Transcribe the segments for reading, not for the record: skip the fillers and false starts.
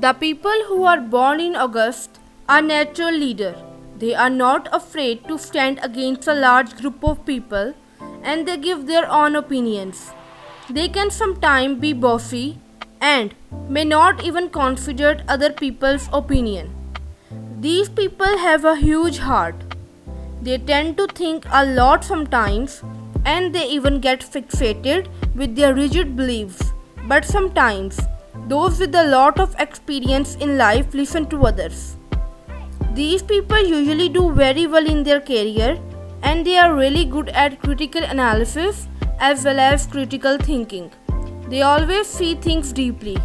The people who are born in August are natural leaders. They are not afraid to stand against a large group of people and they give their own opinions. They can sometimes be bossy and may not even consider other people's opinion. These people have a huge heart. They tend to think a lot sometimes and they even get fixated with their rigid beliefs. But sometimes, those with a lot of experience in life listen to others. These people usually do very well in their career and they are really good at critical analysis as well as critical thinking. They always see things deeply.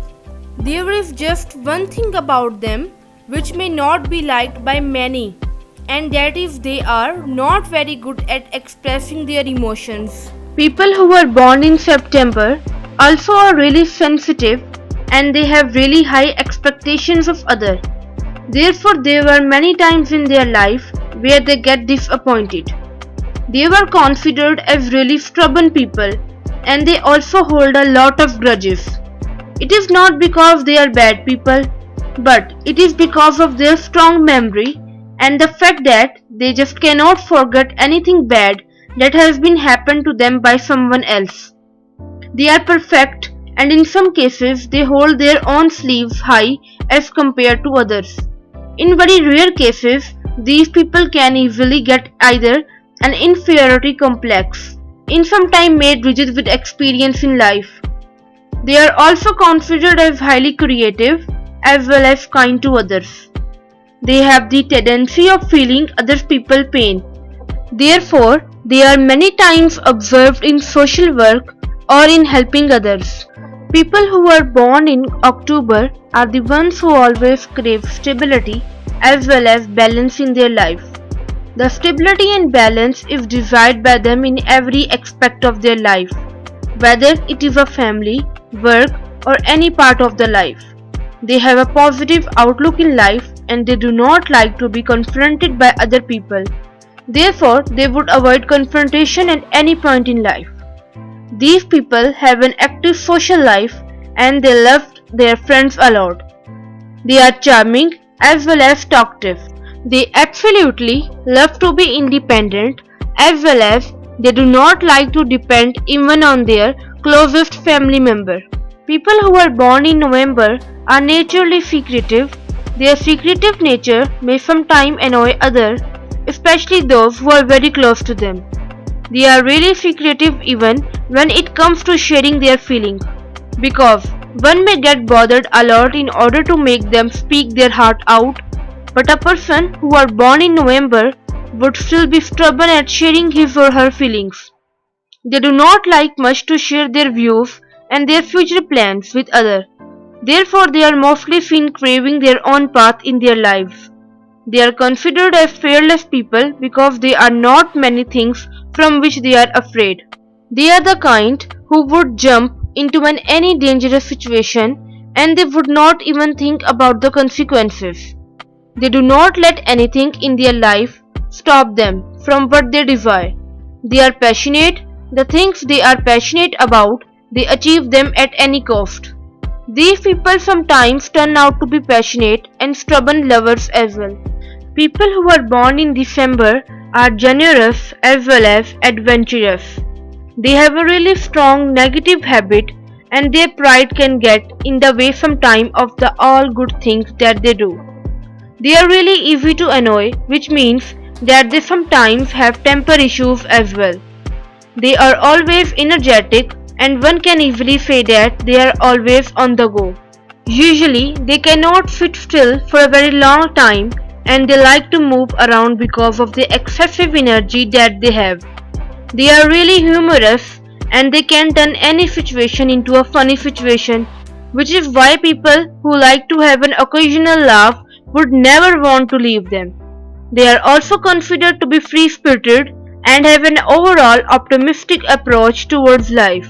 There is just one thing about them which may not be liked by many, and that is they are not very good at expressing their emotions. People who are born in September also are really sensitive and they have really high expectations of others. Therefore, there were many times in their life where they get disappointed. They were considered as really stubborn people and they also hold a lot of grudges. It is not because they are bad people, but it is because of their strong memory and the fact that they just cannot forget anything bad that has been happened to them by someone else. They are perfect and in some cases they hold their own sleeves high as compared to others. In very rare cases, these people can easily get either an inferiority complex, in some time made rigid with experience in life. They are also considered as highly creative as well as kind to others. They have the tendency of feeling other people's pain. Therefore, they are many times observed in social work or in helping others. People who are born in October are the ones who always crave stability as well as balance in their life. The stability and balance is desired by them in every aspect of their life, whether it is a family, work, or any part of the life. They have a positive outlook in life and they do not like to be confronted by other people. Therefore, they would avoid confrontation at any point in life. These people have an active social life and they love their friends a lot. They are charming as well as talkative. They absolutely love to be independent as well as they do not like to depend even on their closest family member. People who are born in November are naturally secretive. Their secretive nature may sometimes annoy others, especially those who are very close to them. They are really secretive even when it comes to sharing their feelings, because one may get bothered a lot in order to make them speak their heart out, but a person who are born in November would still be stubborn at sharing his or her feelings. They do not like much to share their views and their future plans with others. Therefore, they are mostly seen craving their own path in their lives. They are considered as fearless people because they are not many things from which they are afraid. They are the kind who would jump into any dangerous situation and they would not even think about the consequences. They do not let anything in their life stop them from what they desire. They are passionate. The things they are passionate about, they achieve them at any cost. These people sometimes turn out to be passionate and stubborn lovers as well. People who are born in December are generous as well as adventurous. They have a really strong negative habit and their pride can get in the way sometimes of the all good things that they do. They are really easy to annoy, which means that they sometimes have temper issues as well. They are always energetic and one can easily say that they are always on the go. Usually, they cannot sit still for a very long time and they like to move around because of the excessive energy that they have. They are really humorous and they can turn any situation into a funny situation, which is why people who like to have an occasional laugh would never want to leave them. They are also considered to be free-spirited and have an overall optimistic approach towards life.